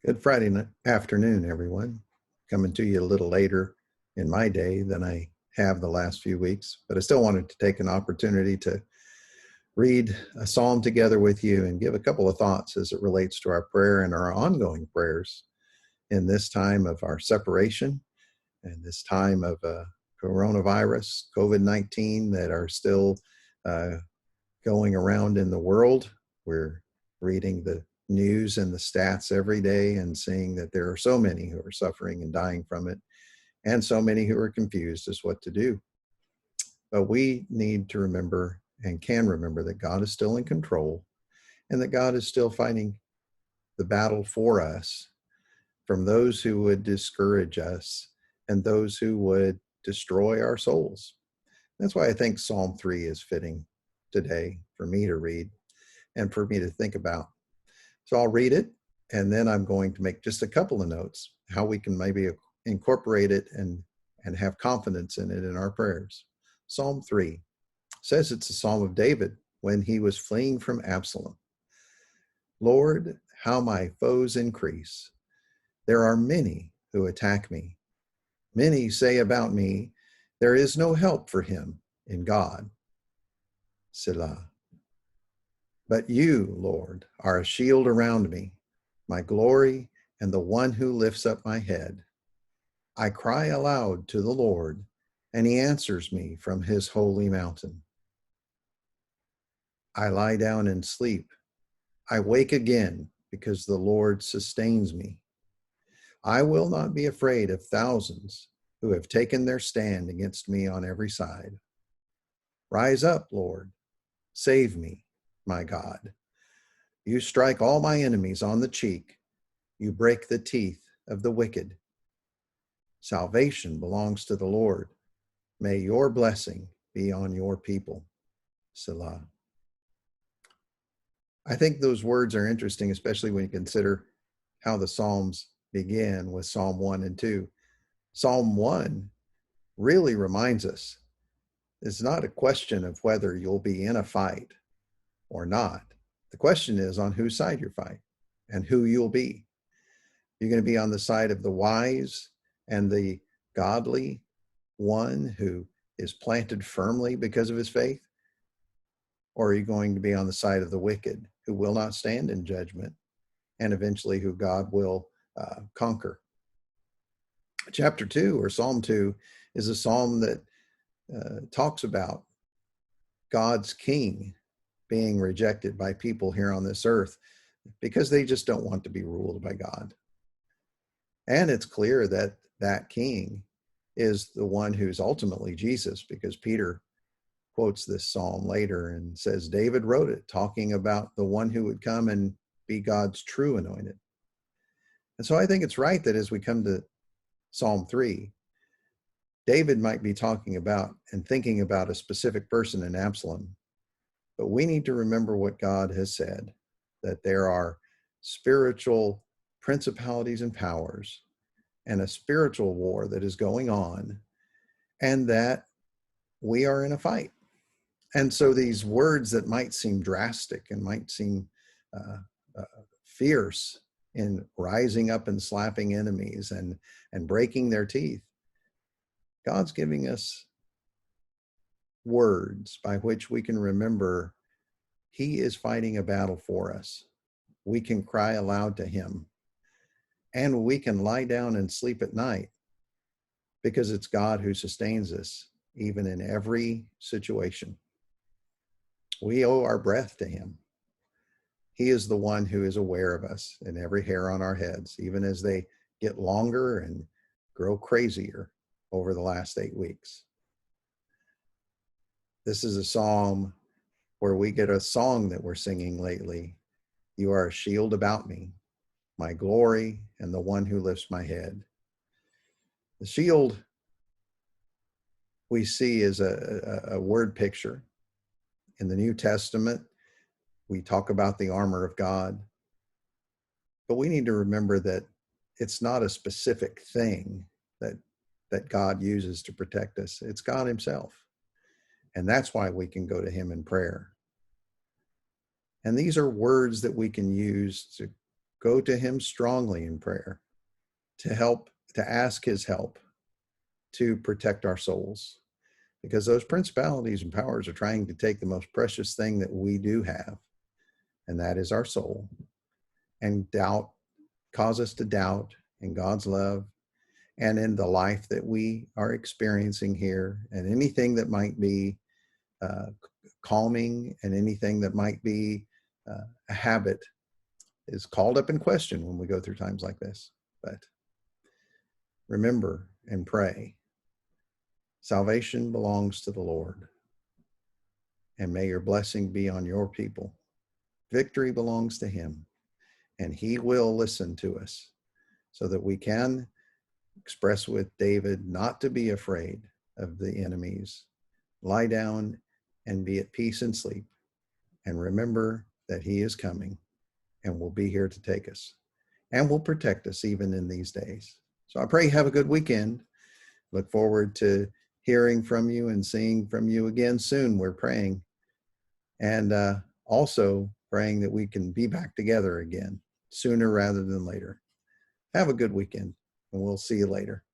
Good Friday afternoon, everyone. Coming to you a little later in my day than I have the last few weeks, but I still wanted to take an opportunity to read a psalm together with you and give a couple of thoughts as it relates to our prayer and our ongoing prayers in this time of our separation and this time of coronavirus, COVID-19, that are still uh, going around in the world. We're reading the news and the stats every day and seeing that there are so many who are suffering and dying from it, and so many who are confused as what to do. But we need to remember and can remember that God is still in control and that God is still fighting the battle for us from those who would discourage us and those who would destroy our souls. That's why I think Psalm 3 is fitting today for me to read and for me to think about. So I'll read it, and then I'm going to make just a couple of notes, how we can maybe incorporate it and have confidence in it in our prayers. Psalm 3 says it's a psalm of David when he was fleeing from Absalom. Lord, how my foes increase. There are many who attack me. Many say about me, there is no help for him in God. Selah. But you, Lord, are a shield around me, my glory, and the one who lifts up my head. I cry aloud to the Lord, and he answers me from his holy mountain. I lie down and sleep. I wake again because the Lord sustains me. I will not be afraid of thousands who have taken their stand against me on every side. Rise up, Lord. Save me, my God. You strike all my enemies on the cheek. You break the teeth of the wicked. Salvation belongs to the Lord. May your blessing be on your people. Selah. I think those words are interesting, especially when you consider how the Psalms begin with Psalm 1 and 2. Psalm 1 really reminds us it's not a question of whether you'll be in a fight or not. The question is on whose side you're fighting and who you'll be. You're going to be on the side of the wise and the godly one who is planted firmly because of his faith? Or are you going to be on the side of the wicked who will not stand in judgment and eventually who God will conquer? Chapter 2 or Psalm 2 is a psalm that talks about God's king being rejected by people here on this earth because they just don't want to be ruled by God. And it's clear that that king is the one who's ultimately Jesus, because Peter quotes this psalm later and says David wrote it, talking about the one who would come and be God's true anointed. And so I think it's right that as we come to Psalm 3, David might be talking about and thinking about a specific person in Absalom, but we need to remember what God has said, that there are spiritual principalities and powers and a spiritual war that is going on, and that we are in a fight. And so these words that might seem drastic and might seem fierce in rising up and slapping enemies and breaking their teeth, God's giving us words by which we can remember he is fighting a battle for us. We can cry aloud to him, and we can lie down and sleep at night because it's God who sustains us, even in every situation. We owe our breath to him. He is the one who is aware of us and every hair on our heads, even as they get longer and grow crazier over the last 8 weeks. This is a psalm where we get a song that we're singing lately. You are a shield about me, my glory, and the one who lifts my head. The shield we see is a word picture. In the New Testament, we talk about the armor of God, but we need to remember that it's not a specific thing that God uses to protect us. It's God himself. And that's why we can go to him in prayer. And these are words that we can use to go to him strongly in prayer to help, to ask his help to protect our souls. Because those principalities and powers are trying to take the most precious thing that we do have, and that is our soul, and cause us to doubt in God's love and in the life that we are experiencing here, and anything that might be calming and anything that might be a habit is called up in question when we go through times like this. But remember and pray. Salvation belongs to the Lord, and may your blessing be on your people. Victory belongs to him, and he will listen to us so that we can express with David not to be afraid of the enemies. Lie down and be at peace and sleep, and remember that he is coming and will be here to take us and will protect us even in these days. So I pray you have a good weekend. Look forward to hearing from you and seeing from you again soon. We're praying, and also praying that we can be back together again sooner rather than later. Have a good weekend, and we'll see you later.